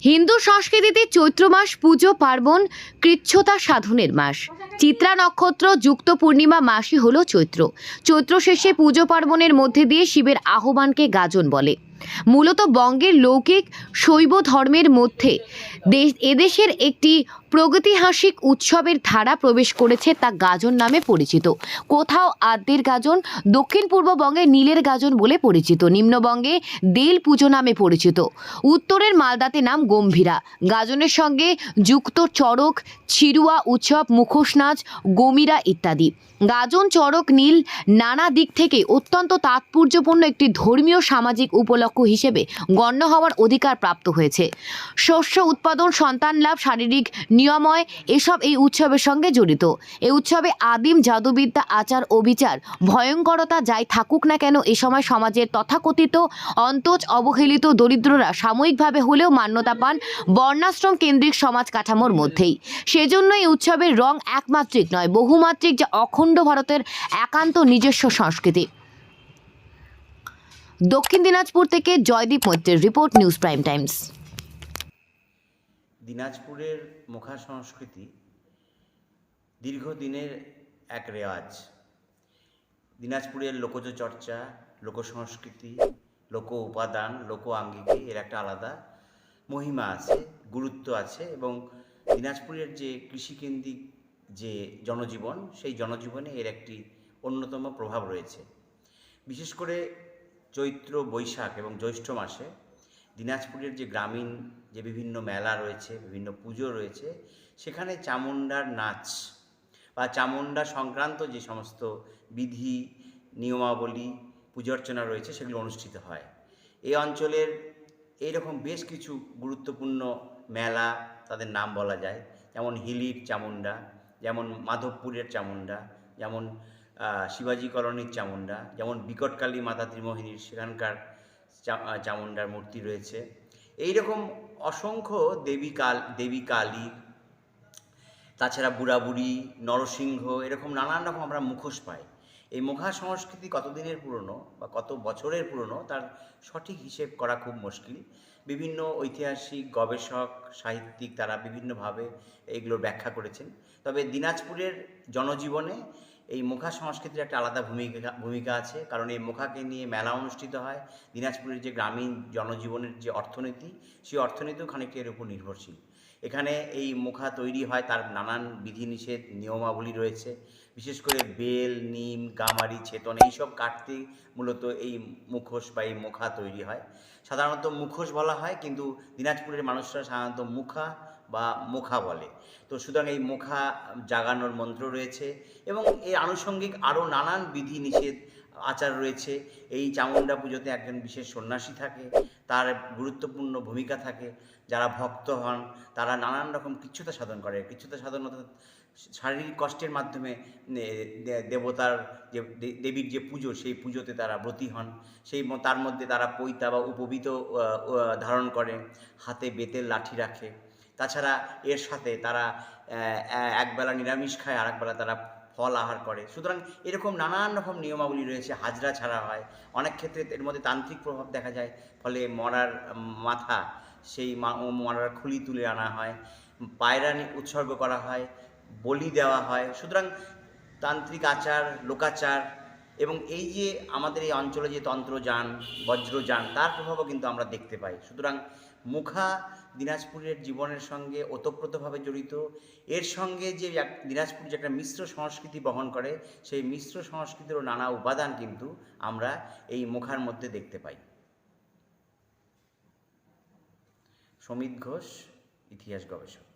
হিন্দু সংস্কৃতিতে চৈত্র মাস পুজো পার্বণ কৃচ্ছতা সাধনের মাস। চিত্রা নক্ষত্র যুক্ত পূর্ণিমা মাসই হলো চৈত্র। চৈত্র শেষে পুজো পার্বণের মধ্যে দিয়ে শিবের আহ্বানকে গাজন বলে। মূলত বঙ্গের লৌকিক শৈব ধর্মের মধ্যে এদেশের একটি প্রগতিহাসিক উৎসবের ধারা প্রবেশ করেছে, তা গাজন নামে পরিচিত। কোথাও আদ্যের গাজন, দক্ষিণ পূর্ববঙ্গে নীলের গাজন বলে পরিচিত, নিম্নবঙ্গে দেল পুজো নামে পরিচিত, উত্তরের মালদাতে নাম গম্ভীরা। গাজনের সঙ্গে যুক্ত চড়ক, ছিরুয়া উৎসব, মুখোশ নাচ, গমিরা ইত্যাদি। গাজন, চড়ক, নীল নানা দিক থেকে অত্যন্ত তাৎপর্যপূর্ণ একটি ধর্মীয় সামাজিক উপলক্ষ হিসেবে গণ্য হওয়ার অধিকার প্রাপ্ত হয়েছে। শস্য উৎপাদন, সন্তান লাভ, শারীরিক নিয়ময় এসব এই উৎসবের সঙ্গে জড়িত। এই উৎসবে আদিম জাদুবিদ্যা, আচার ও বিচার, ভয়ঙ্করতা যাই থাকুক না কেন, এ সময় সমাজের তথাকথিত অন্তজ, অবহেলিত দরিদ্ররা সাময়িকভাবে হলেও মান্যতা পান বর্ণাশ্রম কেন্দ্রিক সমাজ কাঠামোর মধ্যেই। সেজন্য এই উৎসবের রং একমাত্রিক নয়, বহুমাত্রিক, যা অখণ্ড ভারতের একান্ত নিজস্ব সংস্কৃতি। দক্ষিণ দিনাজপুর থেকে জয়দীপ মৈত্রের রিপোর্ট, নিউজ প্রাইম টাইমস। দিনাজপুরের মুখা সংস্কৃতি দীর্ঘদিনের এক রেওয়াজ। দিনাজপুরের লোকজ চর্চা, লোকসংস্কৃতি, লোক উপাদান, লোক আঙ্গিকে এর একটা আলাদা মহিমা আছে, গুরুত্ব আছে, এবং দিনাজপুরের যে কৃষিকেন্দ্রিক যে জনজীবন, সেই জনজীবনে এর একটি অন্যতম প্রভাব রয়েছে। বিশেষ করে চৈত্র, বৈশাখ এবং জ্যৈষ্ঠ মাসে দিনাজপুরের যে গ্রামীণ যে বিভিন্ন মেলা রয়েছে, বিভিন্ন পুজো রয়েছে, সেখানে চামুণ্ডার নাচ বা চামুণ্ডা সংক্রান্ত যে সমস্ত বিধি, নিয়মাবলী, পূজার্চনা রয়েছে, সেগুলো অনুষ্ঠিত হয়। এই অঞ্চলের এইরকম বেশ কিছু গুরুত্বপূর্ণ মেলা, তাদের নাম বলা যায়, যেমন হিলির চামুণ্ডা, যেমন মাধবপুরের চামুণ্ডা, যেমন শিবাজি কলোনির চামুণ্ডা, যেমন বিকটকালী মাতা ত্রিমোহিনীর সেখানকার চামুণ্ডার মূর্তি রয়েছে। এইরকম অসংখ্য দেবী কালী, তাছাড়া বুড়াবুড়ি, নরসিংহ, এরকম নানান রকম আমরা মুখোশ পাই। এই মুখা সংস্কৃতি কতদিনের পুরনো বা কত বছরের পুরনো তার সঠিক হিসেব করা খুব মুশকিল। বিভিন্ন ঐতিহাসিক গবেষক, সাহিত্যিক তারা বিভিন্নভাবে এইগুলোর ব্যাখ্যা করেছেন। তবে দিনাজপুরের জনজীবনে এই মুখা সংস্কৃতির একটা আলাদা ভূমিকা আছে, কারণ এই মুখাকে নিয়ে মেলা অনুষ্ঠিত হয়। দিনাজপুরের যে গ্রামীণ জনজীবনের যে অর্থনীতি, সেই অর্থনীতিও খানিকটা এর উপর নির্ভরশীল। এখানে এই মুখা তৈরি হয়, তার নানান বিধিনিষেধ, নিয়মাবলী রয়েছে। বিশেষ করে বেল, নিম, গামারি, ছেতন এইসব কাটতে মূলত এই মুখোশ বা এই মুখা তৈরি হয়। সাধারণত মুখোশ বলা হয়, কিন্তু দিনাজপুরের মানুষরা সাধারণত মুখা বা মুখা বলে। তো সুতরাং এই মুখা জাগানোর মন্ত্র রয়েছে এবং এর আনুষঙ্গিক আরও নানান বিধি নিষেধ, আচার রয়েছে। এই চামুণ্ডা পুজোতে একজন বিশেষ সন্ন্যাসী থাকে, তার গুরুত্বপূর্ণ ভূমিকা থাকে। যারা ভক্ত হন তারা নানান রকম কৃচ্ছতা সাধন করে। কৃচ্ছতা সাধন অর্থাৎ শারীরিক কষ্টের মাধ্যমে দেবতার যে দেবীর যে পুজো, সেই পুজোতে তারা ব্রতী হন। তার মধ্যে তারা পৈতা বা উপবীত ধারণ করে, হাতে বেতের লাঠি রাখে। তাছাড়া এর সাথে তারা একবেলা নিরামিষ খায়, আর একবেলা তারা ফল আহার করে। সুতরাং এরকম নানান রকম নিয়মাবলী রয়েছে। হাজরা ছাড়া হয়, অনেক ক্ষেত্রে এর মধ্যে তান্ত্রিক প্রভাব দেখা যায়। ফলে মরার মাথা, সেই মরার খুলি তুলে আনা হয়, পায়রা উৎসর্গ করা হয়, বলি দেওয়া হয়। সুতরাং তান্ত্রিক আচার, লোকাচার এবং এই যে আমাদের এই অঞ্চলে যে তন্ত্রযান, বজ্রযান, তার প্রভাবও কিন্তু আমরা দেখতে পাই। সুতরাং মুখা দিনাজপুরের জীবনের সঙ্গে ওতপ্রোতভাবে জড়িত। এর সঙ্গে যে দিনাজপুর যে একটা মিশ্র সংস্কৃতি বহন করে, সেই মিশ্র সংস্কৃতিরও নানা উপাদান কিন্তু আমরা এই মুখার মধ্যে দেখতে পাই। সমিত ঘোষ, ইতিহাস গবেষক।